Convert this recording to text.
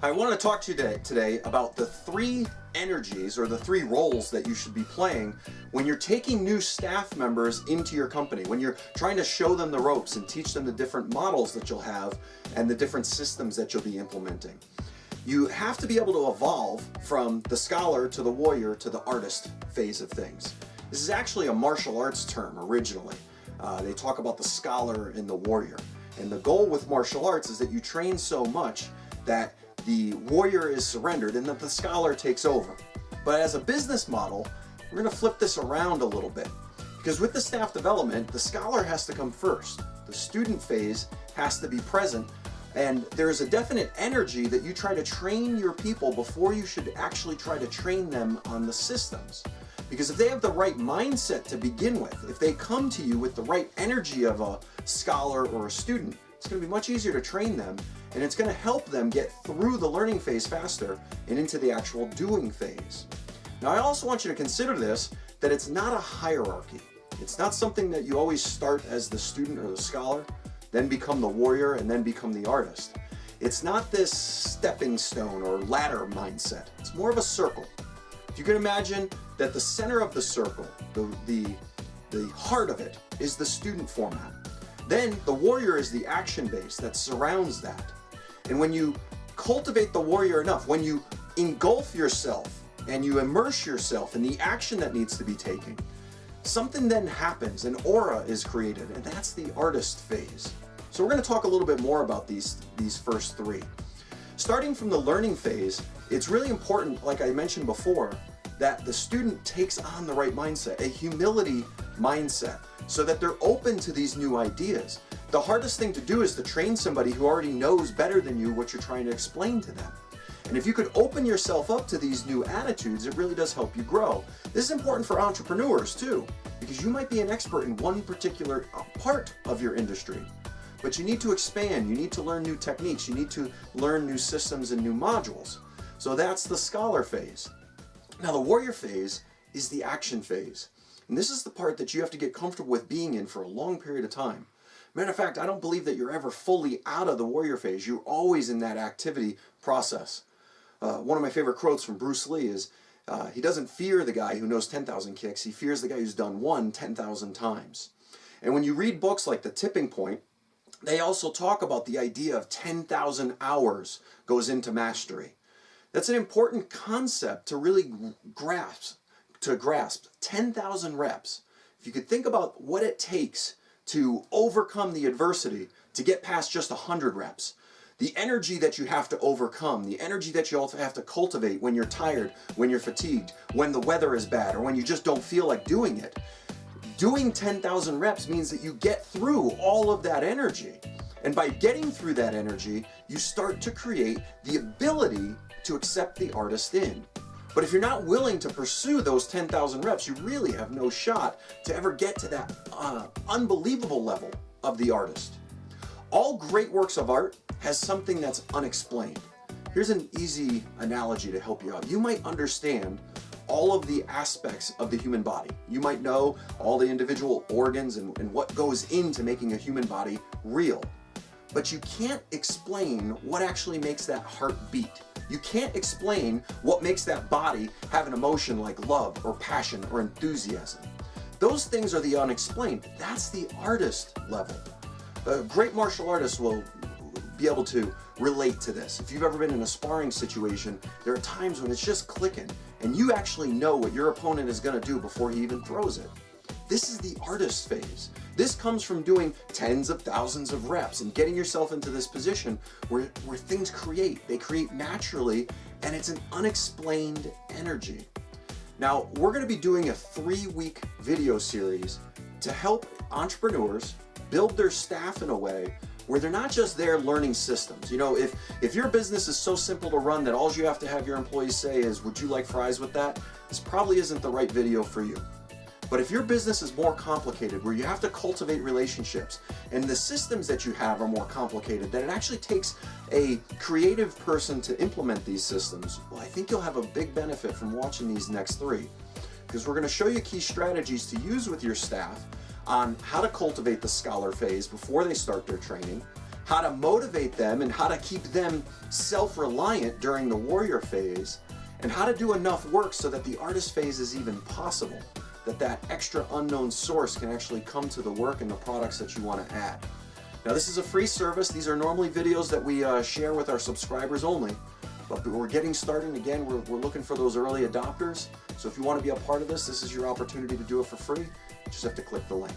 I want to talk to you today about the three energies or the three roles that you should be playing when you're taking new staff members into your company, when you're trying to show them the ropes and teach them the different models that you'll have and the different systems that you'll be implementing. You have to be able to evolve from the scholar to the warrior to the artist phase of things. This is actually a martial arts term originally. They talk about the scholar and the warrior. And the goal with martial arts is that you train so much that the warrior is surrendered and that the scholar takes over. But as a business model, we're going to flip this around a little bit. Because with the staff development, the scholar has to come first. The student phase has to be present. And there's a definite energy that you try to train your people before you should actually try to train them on the systems. Because if they have the right mindset to begin with, if they come to you with the right energy of a scholar or a student, it's going to be much easier to train them, and it's going to help them get through the learning phase faster and into the actual doing phase. Now, I also want you to consider this, that it's not a hierarchy. It's not something that you always start as the student or the scholar, then become the warrior, and then become the artist. It's not this stepping stone or ladder mindset. It's more of a circle. If you can imagine that the center of the circle, the heart of it, is the student format. Then the warrior is the action base that surrounds that. And when you cultivate the warrior enough, when you engulf yourself and you immerse yourself in the action that needs to be taken, something then happens, an aura is created, and that's the artist phase. So we're going to talk a little bit more about these first three. Starting from the learning phase, it's really important, like I mentioned before, that the student takes on the right mindset, a humility mindset, so that they're open to these new ideas. The hardest thing to do is to train somebody who already knows better than you what you're trying to explain to them. And if you could open yourself up to these new attitudes, it really does help you grow. This is important for entrepreneurs too, because you might be an expert in one particular part of your industry. But you need to expand, you need to learn new techniques, you need to learn new systems and new modules. So that's the scholar phase. Now the warrior phase is the action phase. And this is the part that you have to get comfortable with being in for a long period of time. Matter of fact, I don't believe that you're ever fully out of the warrior phase. You're always in that activity process. One of my favorite quotes from Bruce Lee is, he doesn't fear the guy who knows 10,000 kicks, he fears the guy who's done one 10,000 times. And when you read books like The Tipping Point, they also talk about the idea of 10,000 hours goes into mastery. That's an important concept to really grasp. 10,000 reps. If you could think about what it takes to overcome the adversity to get past just 100 reps, the energy that you have to overcome, the energy that you also have to cultivate when you're tired, when you're fatigued, when the weather is bad, or when you just don't feel like doing it. Doing 10,000 reps means that you get through all of that energy. And by getting through that energy, you start to create the ability to accept the artist in. But if you're not willing to pursue those 10,000 reps, you really have no shot to ever get to that unbelievable level of the artist. All great works of art has something that's unexplained. Here's an easy analogy to help you out. You might understand all of the aspects of the human body. You might know all the individual organs and what goes into making a human body real. But you can't explain what actually makes that heart beat. You can't explain what makes that body have an emotion like love or passion or enthusiasm. Those things are the unexplained. That's the artist level. Great martial artists will be able to relate to this. If you've ever been in a sparring situation, there are times when it's just clicking and you actually know what your opponent is going to do before he even throws it. This is the artist phase. This comes from doing tens of thousands of reps and getting yourself into this position where things create. They create naturally, and it's an unexplained energy. Now, we're going to be doing a 3-week video series to help entrepreneurs build their staff in a way where they're not just there learning systems. You know, if your business is so simple to run that all you have to have your employees say is, "Would you like fries with that?" this probably isn't the right video for you. But if your business is more complicated, where you have to cultivate relationships, and the systems that you have are more complicated, that it actually takes a creative person to implement these systems, well, I think you'll have a big benefit from watching these next 3. Because we're going to show you key strategies to use with your staff on how to cultivate the scholar phase before they start their training, how to motivate them and how to keep them self-reliant during the warrior phase, and how to do enough work so that the artist phase is even possible, that extra unknown source can actually come to the work and the products that you want to add. Now this is a free service. These are normally videos that we share with our subscribers only, but we're getting started. Again, we're looking for those early adopters. So if you want to be a part of this, this is your opportunity to do it for free. You just have to click the link.